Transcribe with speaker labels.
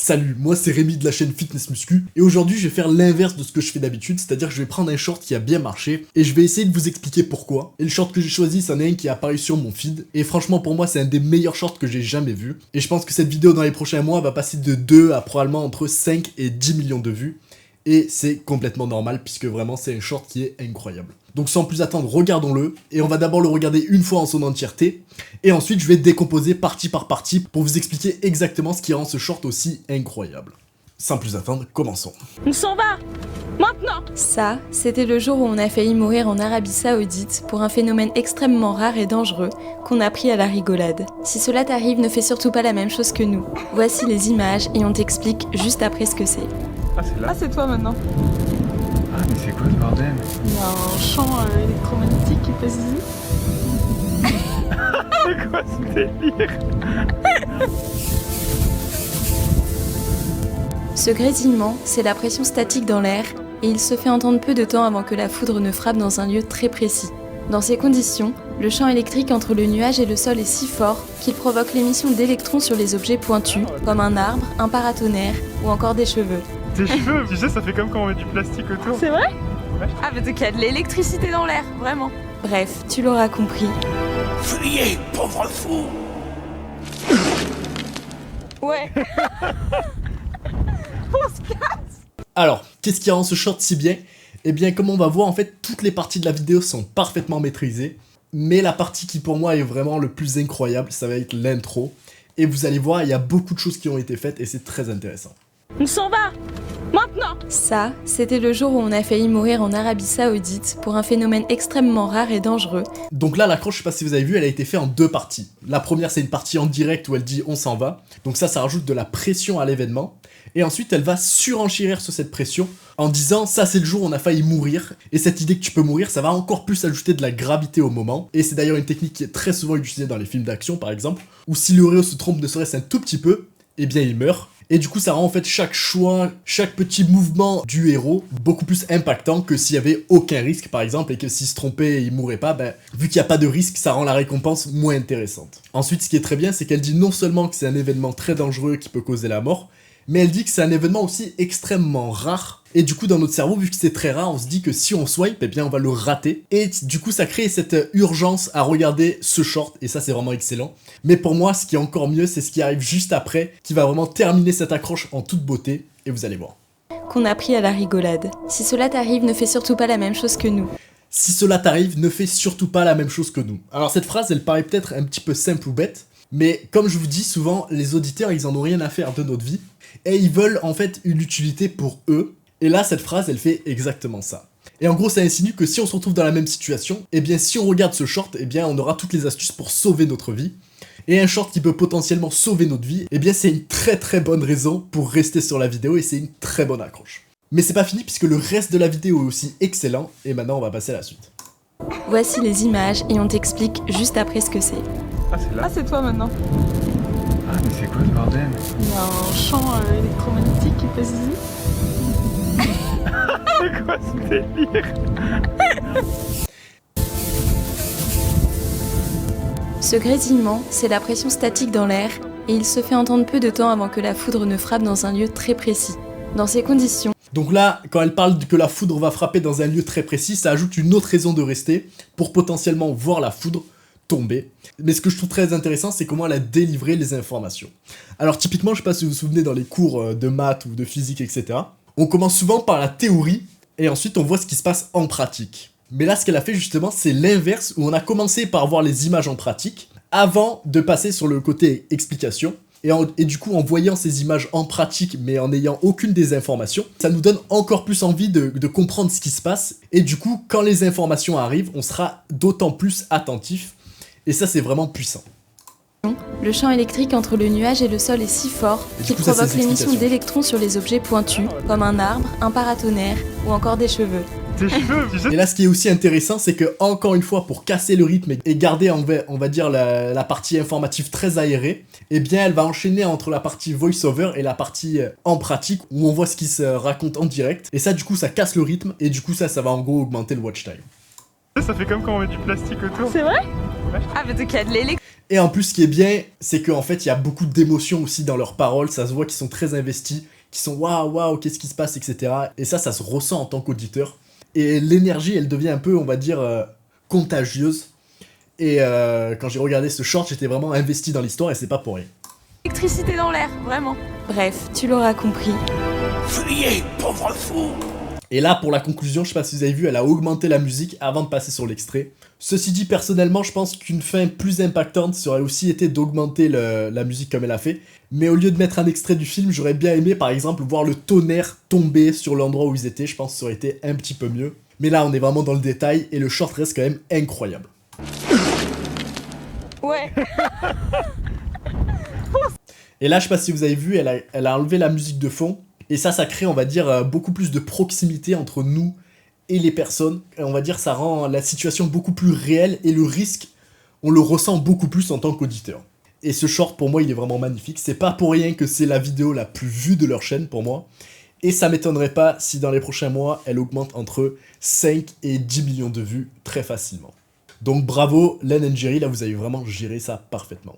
Speaker 1: Salut, moi c'est Rémi de la chaîne Fitness Muscu, et aujourd'hui je vais faire l'inverse de ce que je fais d'habitude, c'est-à-dire que je vais prendre un short qui a bien marché, et je vais essayer de vous expliquer pourquoi. Et le short que j'ai choisi, c'en est un qui est apparu sur mon feed, et franchement pour moi c'est un des meilleurs shorts que j'ai jamais vu. Et je pense que cette vidéo dans les prochains mois va passer de 2 à probablement entre 5 et 10 millions de vues. Et c'est complètement normal puisque vraiment c'est un short qui est incroyable. Donc sans plus attendre, regardons-le. Et on va d'abord le regarder une fois en son entièreté. Et ensuite je vais décomposer partie par partie pour vous expliquer exactement ce qui rend ce short aussi incroyable. Sans plus attendre, commençons.
Speaker 2: On s'en va maintenant.
Speaker 3: Ça, c'était le jour où on a failli mourir en Arabie Saoudite pour un phénomène extrêmement rare et dangereux qu'on a pris à la rigolade. Si cela t'arrive, ne fais surtout pas la même chose que nous. Voici les images et on t'explique juste après ce que c'est.
Speaker 4: Ah, c'est là.
Speaker 2: Ah, c'est toi maintenant.
Speaker 4: Ah, mais c'est quoi ce bordel?
Speaker 2: Il y a un champ électromagnétique qui passe ici.
Speaker 4: C'est quoi ce délire?
Speaker 3: Ce grésillement, c'est la pression statique dans l'air et il se fait entendre peu de temps avant que la foudre ne frappe dans un lieu très précis. Dans ces conditions, le champ électrique entre le nuage et le sol est si fort qu'il provoque l'émission d'électrons sur les objets pointus, comme un arbre, un paratonnerre ou encore des cheveux.
Speaker 4: Tes cheveux, tu sais, ça fait comme quand on met du plastique autour.
Speaker 2: C'est vrai?
Speaker 4: Ouais.
Speaker 2: Ah, mais donc il y a de l'électricité dans l'air, vraiment.
Speaker 3: Bref, tu l'auras compris.
Speaker 5: Fuyez, pauvre fou!
Speaker 2: Ouais. On se casse.
Speaker 1: Alors, qu'est-ce qui rend ce short si bien? Eh bien, comme on va voir, en fait, toutes les parties de la vidéo sont parfaitement maîtrisées. Mais la partie qui pour moi est vraiment le plus incroyable, ça va être l'intro. Et vous allez voir, il y a beaucoup de choses qui ont été faites et c'est très intéressant.
Speaker 2: On s'en va maintenant.
Speaker 3: Ça, c'était le jour où on a failli mourir en Arabie Saoudite pour un phénomène extrêmement rare et dangereux.
Speaker 1: Donc là, l'accroche, je sais pas si vous avez vu, elle a été faite en deux parties. La première, c'est une partie en direct où elle dit on s'en va. Donc ça rajoute de la pression à l'événement. Et ensuite, elle va surenchérir sur cette pression en disant ça c'est le jour où on a failli mourir. Et cette idée que tu peux mourir, ça va encore plus ajouter de la gravité au moment. Et c'est d'ailleurs une technique qui est très souvent utilisée dans les films d'action par exemple, où si le héros se trompe ne serait-ce un tout petit peu, eh bien il meurt. Et du coup ça rend en fait chaque choix, chaque petit mouvement du héros beaucoup plus impactant que s'il y avait aucun risque par exemple, et que s'il se trompait et il mourait pas, vu qu'il n'y a pas de risque, ça rend la récompense moins intéressante. Ensuite ce qui est très bien, c'est qu'elle dit non seulement que c'est un événement très dangereux qui peut causer la mort, mais elle dit que c'est un événement aussi extrêmement rare. Et du coup dans notre cerveau, vu que c'est très rare, on se dit que si on swipe, eh bien on va le rater. Et du coup ça crée cette urgence à regarder ce short, et ça c'est vraiment excellent. Mais pour moi, ce qui est encore mieux, c'est ce qui arrive juste après, qui va vraiment terminer cette accroche en toute beauté, et vous allez voir.
Speaker 3: Qu'on a pris à la rigolade. Si cela t'arrive, ne fais surtout pas la même chose que nous.
Speaker 1: Si cela t'arrive, ne fais surtout pas la même chose que nous. Alors cette phrase, elle paraît peut-être un petit peu simple ou bête, mais comme je vous dis souvent, les auditeurs, ils en ont rien à faire de notre vie, et ils veulent en fait une utilité pour eux. Et là, cette phrase, elle fait exactement ça. Et en gros, ça insinue que si on se retrouve dans la même situation, eh bien si on regarde ce short, eh bien on aura toutes les astuces pour sauver notre vie. Et un short qui peut potentiellement sauver notre vie, eh bien c'est une très très bonne raison pour rester sur la vidéo et c'est une très bonne accroche. Mais c'est pas fini puisque le reste de la vidéo est aussi excellent, et maintenant on va passer à la suite.
Speaker 3: Voici les images et on t'explique juste après ce que c'est.
Speaker 4: Ah, c'est là.
Speaker 2: Ah, c'est toi maintenant.
Speaker 4: Ah, mais c'est quoi ce bordel?
Speaker 2: Il y a un champ électromagnétique qui passe ici.
Speaker 4: C'est quoi ce délire?
Speaker 3: Ce grésillement, c'est la pression statique dans l'air et il se fait entendre peu de temps avant que la foudre ne frappe dans un lieu très précis. Dans ces conditions,
Speaker 1: Donc là, quand elle parle que la foudre va frapper dans un lieu très précis, ça ajoute une autre raison de rester, pour potentiellement voir la foudre tomber. Mais ce que je trouve très intéressant, c'est comment elle a délivré les informations. Alors typiquement, je sais pas si vous vous souvenez dans les cours de maths ou de physique, etc. On commence souvent par la théorie, et ensuite on voit ce qui se passe en pratique. Mais là, ce qu'elle a fait justement, c'est l'inverse, où on a commencé par voir les images en pratique, avant de passer sur le côté explication. Et du coup, en voyant ces images en pratique, mais en n'ayant aucune des informations, ça nous donne encore plus envie de comprendre ce qui se passe. Et du coup, quand les informations arrivent, on sera d'autant plus attentif. Et ça, c'est vraiment puissant.
Speaker 3: le champ électrique entre le nuage et le sol est si fort
Speaker 1: Et du
Speaker 3: qu'il
Speaker 1: coup, ça, c'est
Speaker 3: provoque
Speaker 1: les
Speaker 3: l'émission
Speaker 1: explications.
Speaker 3: d'électrons sur les objets pointus, comme un arbre, un paratonnerre ou encore des cheveux.
Speaker 4: Tes cheveux, tu sais.
Speaker 1: Et là, ce qui est aussi intéressant, c'est que, encore une fois, pour casser le rythme et garder, on va dire, la partie informative très aérée, eh bien, elle va enchaîner entre la partie voice-over et la partie en pratique, où on voit ce qui se raconte en direct. Et ça, du coup, ça casse le rythme, et du coup, ça va en gros augmenter le watch time.
Speaker 4: Ça fait comme quand on met du plastique autour.
Speaker 2: C'est vrai?
Speaker 4: Ouais.
Speaker 2: Ah, mais donc il y a de l'électricité.
Speaker 1: Et en plus, ce qui est bien, c'est qu'en fait, il y a beaucoup d'émotions aussi dans leurs paroles. Ça se voit qu'ils sont très investis, qu'ils sont waouh, qu'est-ce qui se passe, etc. Et ça se ressent en tant qu'auditeur. Et l'énergie, elle devient un peu, on va dire, contagieuse. Et quand j'ai regardé ce short, j'étais vraiment investi dans l'histoire et c'est pas pour rien.
Speaker 2: Électricité dans l'air, vraiment.
Speaker 3: Bref, tu l'auras compris.
Speaker 5: Fuyez, pauvre fou!
Speaker 1: Et là, pour la conclusion, je sais pas si vous avez vu, elle a augmenté la musique avant de passer sur l'extrait. Ceci dit, personnellement, je pense qu'une fin plus impactante serait aussi été d'augmenter la musique comme elle a fait. Mais au lieu de mettre un extrait du film, j'aurais bien aimé, par exemple, voir le tonnerre tomber sur l'endroit où ils étaient. Je pense que ça aurait été un petit peu mieux. Mais là, on est vraiment dans le détail et le short reste quand même incroyable.
Speaker 2: Ouais.
Speaker 1: Et là, je sais pas si vous avez vu, elle a enlevé la musique de fond. Et ça crée, on va dire, beaucoup plus de proximité entre nous et les personnes. Et on va dire, ça rend la situation beaucoup plus réelle et le risque, on le ressent beaucoup plus en tant qu'auditeur. Et ce short, pour moi, il est vraiment magnifique. C'est pas pour rien que c'est la vidéo la plus vue de leur chaîne, pour moi. Et ça m'étonnerait pas si dans les prochains mois, elle augmente entre 5 et 10 millions de vues très facilement. Donc bravo, Len and Jerry, là vous avez vraiment géré ça parfaitement.